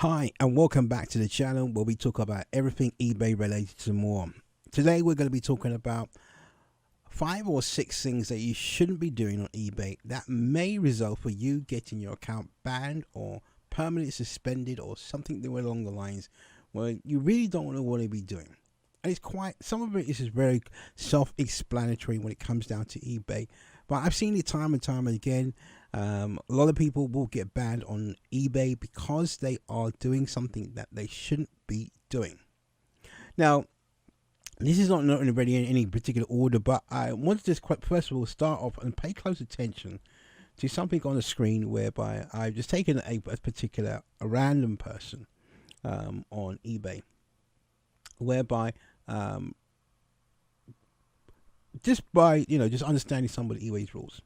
Hi and welcome back to the channel where we talk about everything eBay related to more. Today we're going to be talking about 5 or 6 things that you shouldn't be doing on eBay that may result for you getting your account banned or permanently suspended or something along the lines where you really don't want to be doing. And it's quite, some of it is very self-explanatory when it comes down to eBay, but I've seen it time and time again. A lot of people will get banned on eBay because they are doing something that they shouldn't be doing. Now, this is not already in any particular order, but I want to just first of all start off and pay close attention to something on the screen whereby I've just taken a random person on eBay, whereby just by just understanding some of the eBay's rules.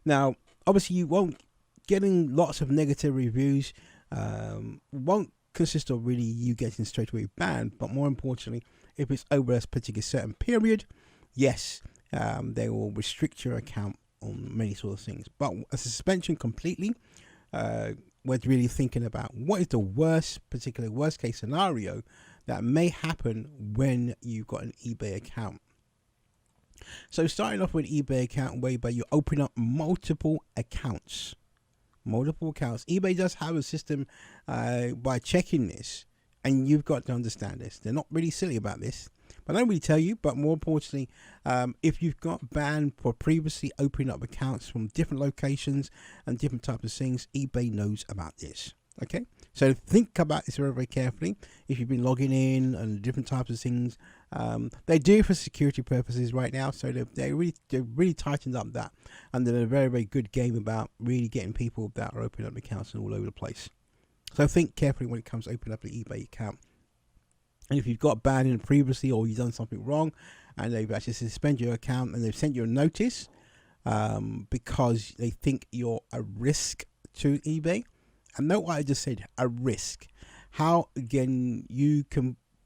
Now, obviously, you won't getting lots of negative reviews. Won't consist of really you getting straight away banned, but more importantly, if it's over a particular certain period, yes, they will restrict your account on many sort of things. But a suspension completely, we're really thinking about what is the worst case scenario that may happen when you've got an eBay account. So starting off with eBay account whereby you open up multiple accounts. eBay does have a system by checking this, and you've got to understand this. They're not really silly about this, but I don't really tell you. But more importantly, if you've got banned for previously opening up accounts from different locations and different types of things, eBay knows about this. Okay, so think about this very, very carefully. If you've been logging in and different types of things, they do it for security purposes right now. So they're really tightened up that, and they're a very, very good game about really getting people that are opening up accounts all over the place. So think carefully when it comes to opening up an eBay account. And if you've got banned in previously or you've done something wrong, and they've actually suspended your account and they've sent you a notice because they think you're a risk to eBay. And note what I just said, a risk. How, again, you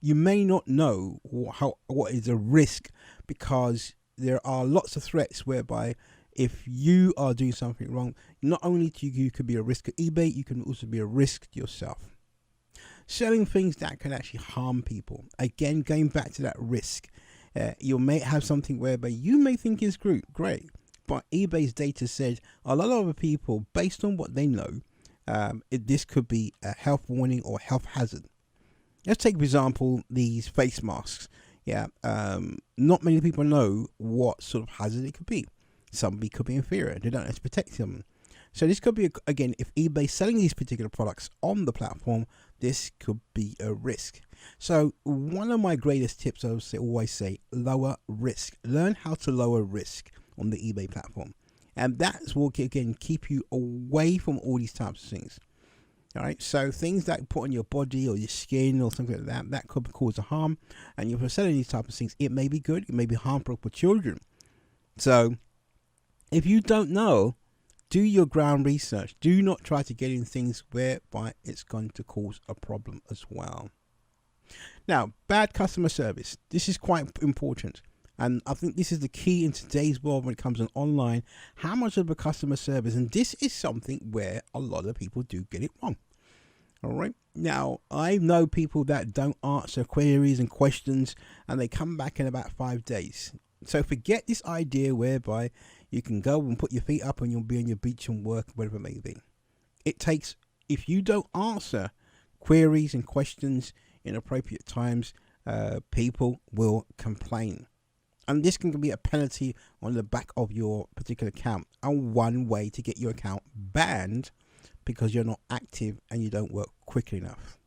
may not know what is a risk, because there are lots of threats whereby if you are doing something wrong, not only to you could be a risk to eBay, you can also be a risk to yourself. Selling things that can actually harm people. Again, going back to that risk. You may have something whereby you may think is great, but eBay's data said a lot of other people, based on what they know, this could be a health warning or health hazard. Let's take, for example, these face masks. Not many people know what sort of hazard it could be. Some could be inferior. They don't have to protect them. So this could be, again, if eBay selling these particular products on the platform, this could be a risk. So one of my greatest tips, I always say, lower risk. Learn how to lower risk on the eBay platform. And that's what, again, keep you away from all these types of things. All right, so things that you put on your body or your skin or something like that, that could cause a harm. And if you're selling these types of things, it may be good, it may be harmful for children. So if you don't know, do your ground research. Do not try to get in things whereby it's going to cause a problem as well. Now, bad customer service. This is quite important. And I think this is the key in today's world when it comes to online. How much of a customer service? And this is something where a lot of people do get it wrong. All right. Now, I know people that don't answer queries and questions, and they come back in about 5 days. So forget this idea whereby you can go and put your feet up and you'll be on your beach and work, whatever it may be. It takes, if you don't answer queries and questions in appropriate times, people will complain. And this can be a penalty on the back of your particular account. And one way to get your account banned because you're not active and you don't work quickly enough.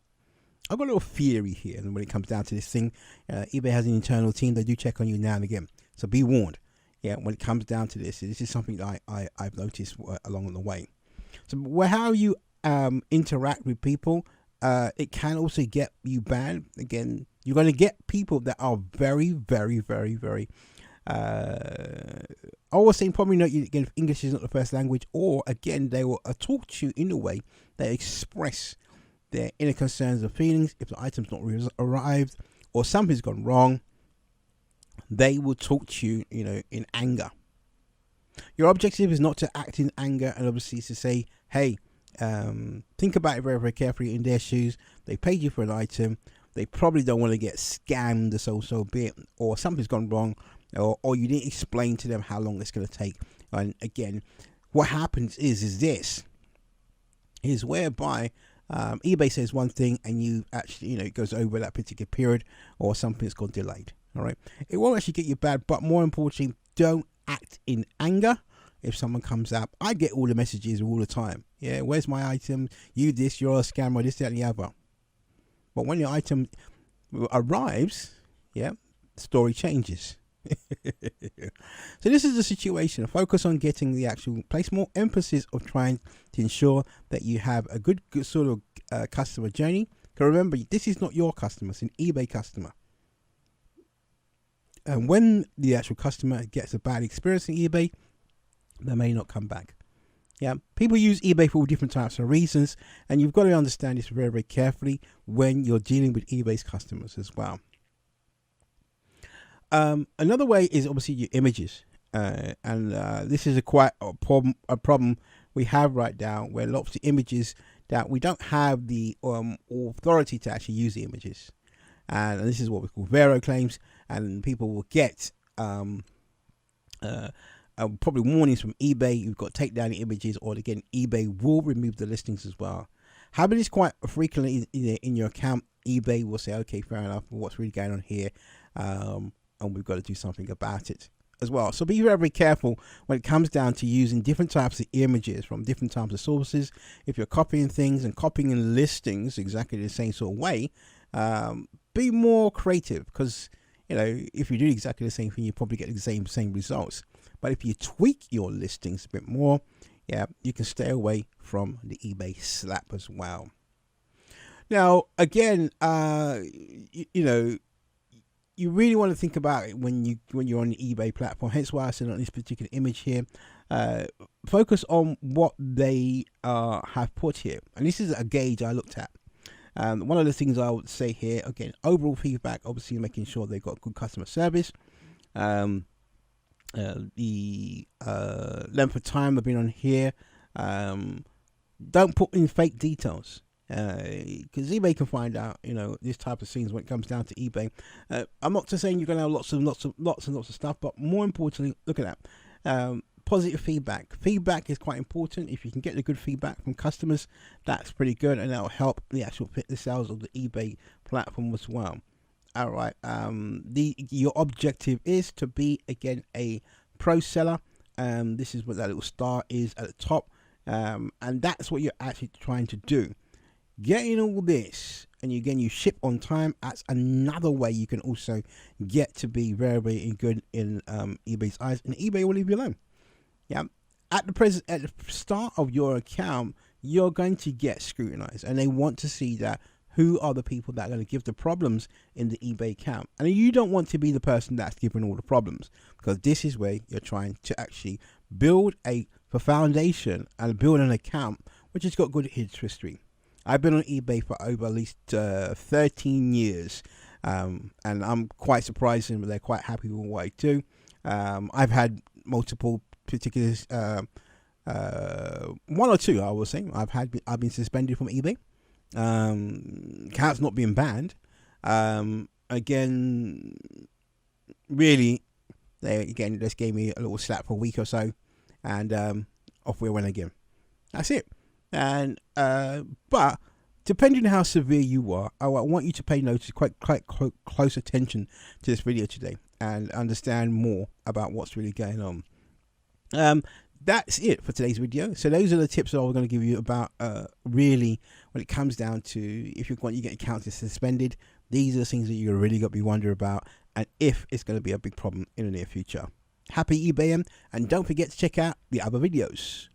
I've got a little theory here, and when it comes down to this thing, eBay has an internal team. They do check on you now and again. So be warned. When it comes down to this is something that I've noticed along the way. So how you interact with people, it can also get you banned. Again, you're going to get people that are very, very, very, very, I was saying probably not, again, if English is not the first language, or again, they will talk to you in a way they express their inner concerns and feelings. If the item's not arrived or something's gone wrong, they will talk to you, in anger. Your objective is not to act in anger, and obviously to say, hey, think about it very, very carefully. In their shoes, they paid you for an item. They probably don't want to get scammed a so bit, or something's gone wrong, or you didn't explain to them how long it's going to take. And again, what happens is this is whereby eBay says one thing and you actually, it goes over that particular period, or something's gone delayed. All right, it won't actually get you bad, but more importantly, don't act in anger. If someone comes up, I get all the messages all the time. Yeah, where's my item? You this, you're a scammer, this, that, and the other. But when your item arrives, yeah, the story changes. So this is the situation. Focus on getting the actual, place more emphasis of trying to ensure that you have a good sort of customer journey. Because remember, this is not your customer, it's an eBay customer. And when the actual customer gets a bad experience in eBay, they may not come back. Yeah, people use eBay for all different types of reasons, and you've got to understand this very, very carefully when you're dealing with eBay's customers as well. Another way is obviously your images, and this is quite a problem we have right now, where lots of images that we don't have the authority to actually use the images, and this is what we call Vero claims, and people will get probably warnings from eBay. You've got to take down the images, or again, eBay will remove the listings as well. Having this quite frequently in your account, eBay will say, okay, fair enough, what's really going on here, and we've got to do something about it as well. So be very, very careful when it comes down to using different types of images from different types of sources. If you're copying things and copying listings exactly the same sort of way, be more creative, because if you do exactly the same thing, you probably get the same results. But if you tweak your listings a bit more, yeah, you can stay away from the eBay slap as well. Now, again, you really want to think about it when you're on the eBay platform. Hence why I said on this particular image here, focus on what they have put here. And this is a gauge I looked at. One of the things I would say here, again, overall feedback, obviously making sure they've got good customer service. The length of time they've been on here. Don't put in fake details, because eBay can find out this type of things when it comes down to eBay. I'm not just saying you're going to have lots of stuff, but more importantly, look at that. Positive feedback is quite important. If you can get the good feedback from customers, that's pretty good, and that'll help the sales of the eBay platform as well. All right, your objective is to be, again, a pro seller. This is what that little star is at the top, and that's what you're actually trying to do. Getting all this, and you ship on time. That's another way you can also get to be very, very good in eBay's eyes, and eBay will leave you alone. Yeah, at the start of your account, you're going to get scrutinized, and they want to see that who are the people that are going to give the problems in the eBay account. And you don't want to be the person that's giving all the problems, because this is where you're trying to actually build a foundation and build an account which has got good history. I've been on eBay for over at least 13 years, and I'm quite surprised, and they're quite happy with what I do. I've had multiple particulars, one or two, I will say. I've been suspended from eBay. Accounts not being banned. Again, really, they just gave me a little slap for a week or so, and off we went again. That's it. And but depending on how severe you are, I want you to pay notice, quite close attention to this video today, and understand more about what's really going on. That's it for today's video. So those are the tips that I was going to give you about really when it comes down to if you get accounts suspended. These are the things that you're really got to be wondering about, and if it's going to be a big problem in the near future. Happy eBaying, and don't forget to check out the other videos.